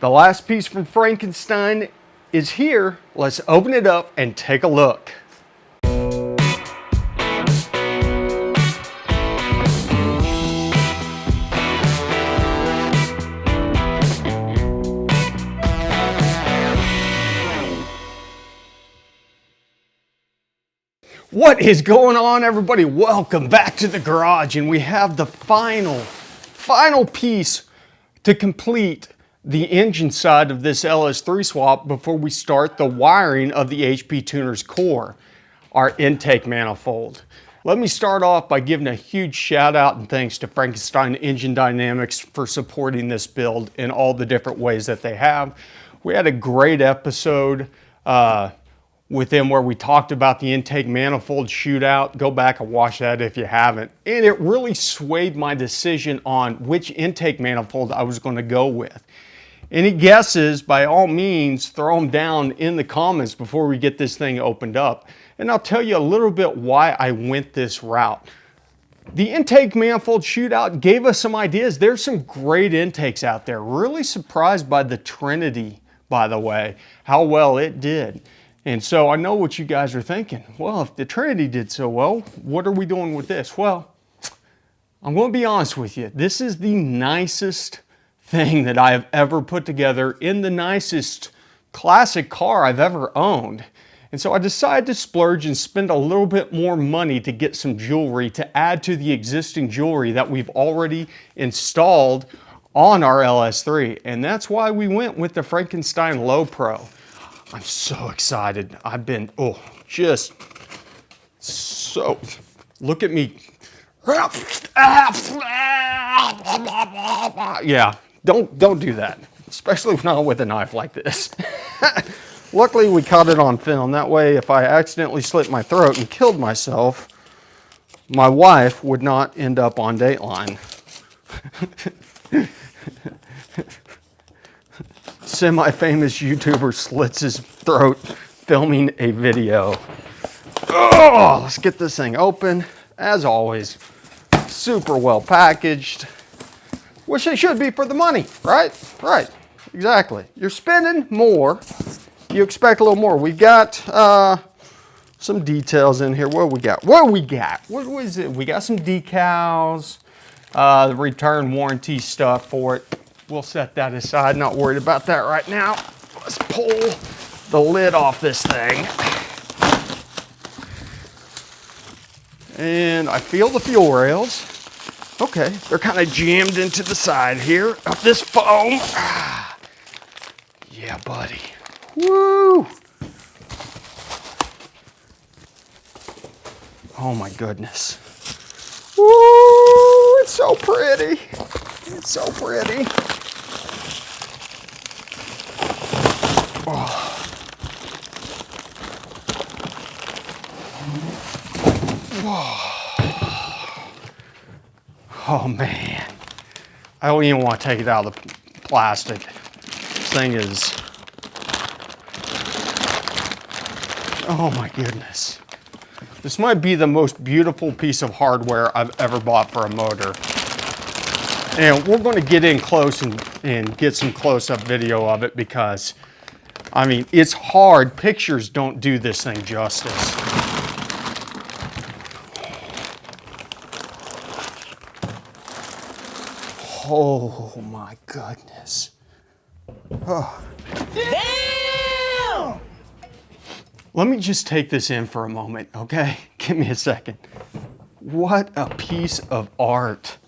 The last piece from Frankenstein is here. Let's open it up and take a look. What is going on, everybody? Welcome back to the garage, and we have the final piece to complete the engine side of this LS3 swap before we start the wiring of the HP Tuner's core, our intake manifold. Let me start off by giving a huge shout out and thanks to Frankenstein Engine Dynamics for supporting this build in all the different ways that they have. We had a great episode with them where we talked about the intake manifold shootout. Go back and watch that if you haven't. And it really swayed my decision on which intake manifold I was going to go with. Any guesses, by all means, throw them down in the comments before we get this thing opened up. And I'll tell you a little bit why I went this route. The intake manifold shootout gave us some ideas. There's some great intakes out there. Really surprised by the Trinity, by the way, how well it did. And so I know what you guys are thinking. Well, if the Trinity did so well, what are we doing with this? Well, I'm going to be honest with you. This is the nicest thing that I have ever put together in the nicest classic car I've ever owned. And so I decided to splurge and spend a little bit more money to get some jewelry to add to the existing jewelry that we've already installed on our LS3. And that's why we went with the Frankenstein Low Pro. I'm so excited. I've been, just so, look at me. Yeah, don't do that, especially not with a knife like this. Luckily, we caught it on film. That way, if I accidentally slit my throat and killed myself, my wife would not end up on Dateline. Semi-famous YouTuber slits his throat filming a video. Oh, let's get this thing open. As always, super well packaged. Which they should be for the money, right? Right, exactly. You're spending more, you expect a little more. We've got some details in here. What we got? What was it? We got some decals, the return warranty stuff for it. We'll set that aside, not worried about that right now. Let's pull the lid off this thing. And I feel the fuel rails. Okay, they're kind of jammed into the side here of this foam. Yeah, buddy. Woo! Oh my goodness. Woo! It's so pretty. It's so pretty. Oh. Oh man. I don't even want to take it out of the plastic. This thing is, oh my goodness. This might be the most beautiful piece of hardware I've ever bought for a motor. And we're going to get in close and get some close-up video of it because, I mean, it's hard. Pictures don't do this thing justice. Oh my goodness. Oh. Damn! Let me just take this in for a moment, okay? Give me a second. What a piece of art.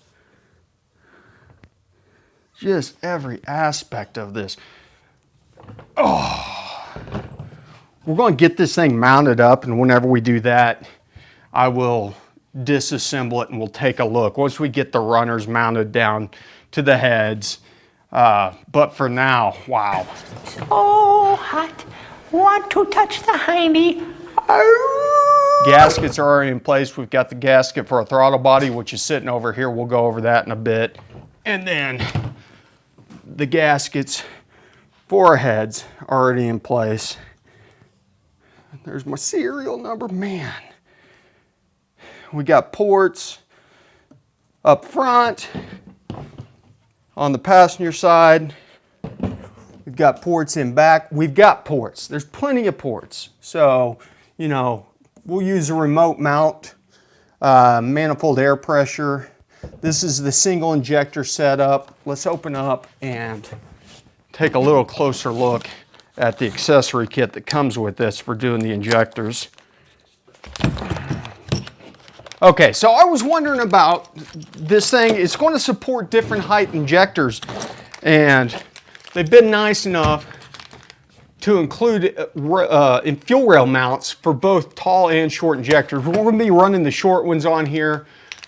Just every aspect of this. Oh, we're going to get this thing mounted up, and whenever we do that, I will disassemble it and we'll take a look once we get the runners mounted down to the heads. But for now, wow. So hot. Want to touch the hiney. Gaskets are already in place. We've got the gasket for a throttle body, which is sitting over here. We'll go over that in a bit. And then the gaskets for our heads already in place. There's my serial number, man. We got ports up front, on the passenger side. We've got ports in back. We've got ports. There's plenty of ports. So, you know, we'll use a remote mount, manifold air pressure. This is the single injector setup. Let's open up and take a little closer look at the accessory kit that comes with this for doing the injectors. Okay, so I was wondering about this thing. It's going to support different height injectors, and they've been nice enough to include in fuel rail mounts for both tall and short injectors. We're going to be running the short ones on here,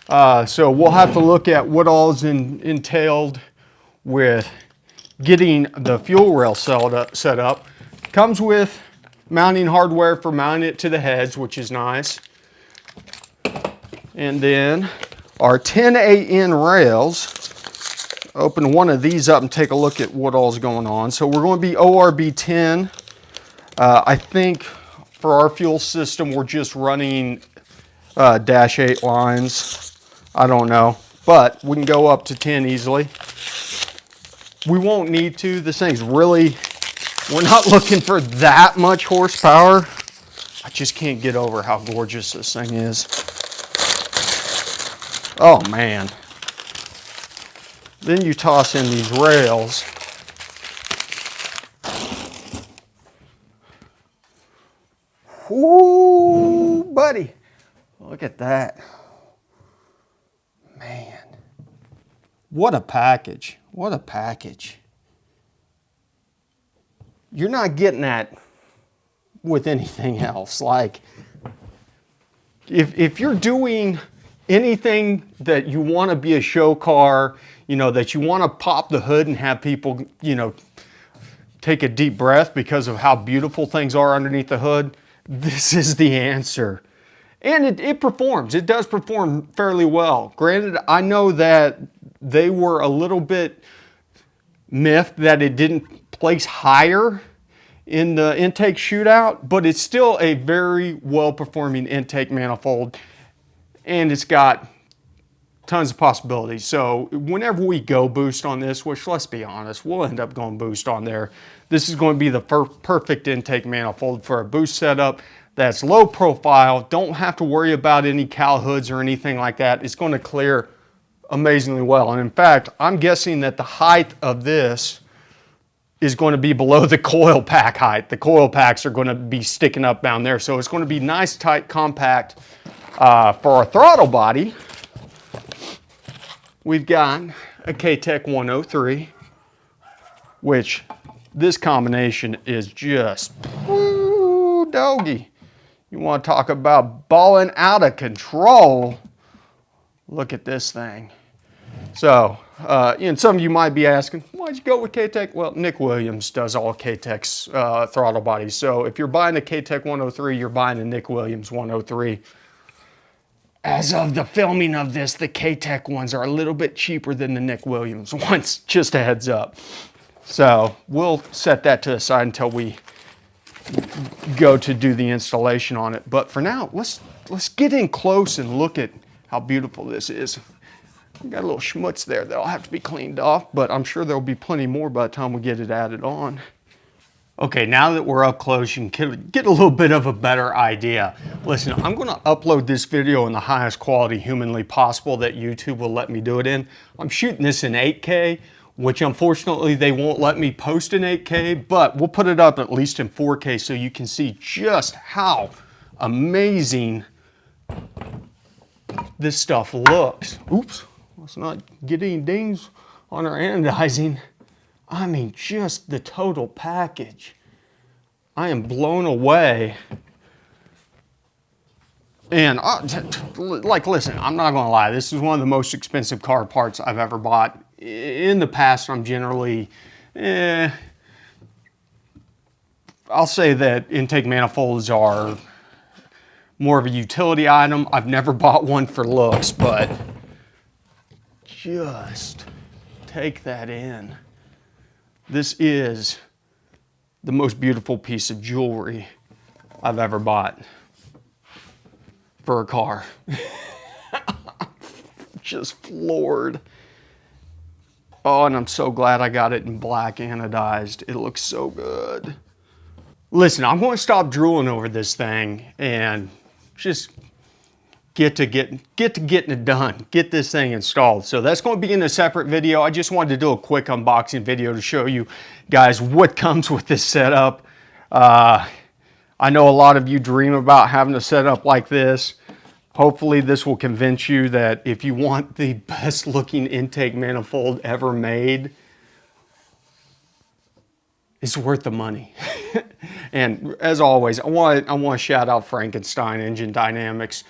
so we'll have to look at what all is entailed with getting the fuel rail set up. Comes with mounting hardware for mounting it to the heads, which is nice. And then our 10AN rails. Open one of these up and take a look at what all's going on. So we're going to be ORB 10. I think for our fuel system, we're just running dash 8 lines. I don't know, but we can go up to 10 easily. We won't need to. This thing's really, we're not looking for that much horsepower. I just can't get over how gorgeous this thing is. Oh man. Then you toss in these rails. Ooh, buddy. Look at that. Man. What a package. What a package. You're not getting that with anything else. Like, if you're doing anything that you want to be a show car, you know, that you want to pop the hood and have people, you know, take a deep breath because of how beautiful things are underneath the hood, this is the answer. And it performs. It does perform fairly well. Granted, I know that they were a little bit miffed that it didn't place higher in the intake shootout, but it's still a very well-performing intake manifold. And it's got tons of possibilities. So whenever we go boost on this, which let's be honest, we'll end up going boost on there. This is going to be the perfect intake manifold for a boost setup that's low profile. Don't have to worry about any cowl hoods or anything like that. It's going to clear amazingly well. And in fact, I'm guessing that the height of this is going to be below the coil pack height. The coil packs are going to be sticking up down there. So it's going to be nice, tight, compact. For our throttle body, we've got a K-Tech 103, which this combination is just, woo, doggy. You want to talk about balling out of control? Look at this thing. So, and some of you might be asking, why'd you go with K-Tech? Well, Nick Williams does all K-Tech's throttle bodies. So if you're buying a K-Tech 103, you're buying a Nick Williams 103. As of the filming of this, the K-Tech ones are a little bit cheaper than the Nick Williams ones, just a heads up. So we'll set that to the side until we go to do the installation on it. But for now, let's get in close and look at how beautiful this is. Got a little schmutz there that'll have to be cleaned off, but I'm sure there'll be plenty more by the time we get it added on. Okay, now that we're up close, you can get a little bit of a better idea. Listen, I'm going to upload this video in the highest quality humanly possible that YouTube will let me do it in. I'm shooting this in 8K, which unfortunately they won't let me post in 8K, but we'll put it up at least in 4K so you can see just how amazing this stuff looks. Oops, let's not get any dings on our anodizing. I mean, just the total package. I am blown away. And like, listen, I'm not gonna lie, this is one of the most expensive car parts I've ever bought. In the past, I'm generally, I'll say that intake manifolds are more of a utility item. I've never bought one for looks, but just take that in. This is the most beautiful piece of jewelry I've ever bought for a car. Just floored. Oh, and I'm so glad I got it in black anodized. It looks so good. Listen, I'm going to stop drooling over this thing and just get to getting it done. Get this thing installed. So that's going to be in a separate video. I just wanted to do a quick unboxing video to show you guys what comes with this setup. I know a lot of you dream about having a setup like this. Hopefully this will convince you that if you want the best looking intake manifold ever made, it's worth the money. And as always, I want to shout out Frankenstein Engine Dynamics.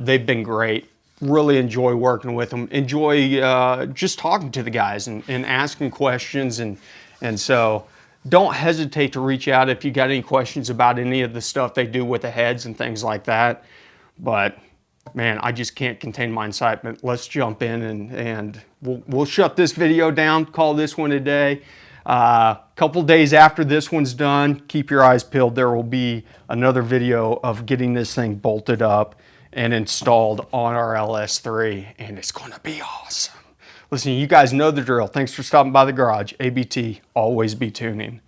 They've been great. Really enjoy working with them. Enjoy just talking to the guys and asking questions. And so don't hesitate to reach out if you got any questions about any of the stuff they do with the heads and things like that. But man, I just can't contain my excitement. Let's jump in and we'll shut this video down, call this one a day. Couple days after this one's done, keep your eyes peeled. There will be another video of getting this thing bolted up and installed on our LS3, and it's gonna be awesome. Listen, you guys know the drill. Thanks for stopping by the garage. ABT, always be tuning.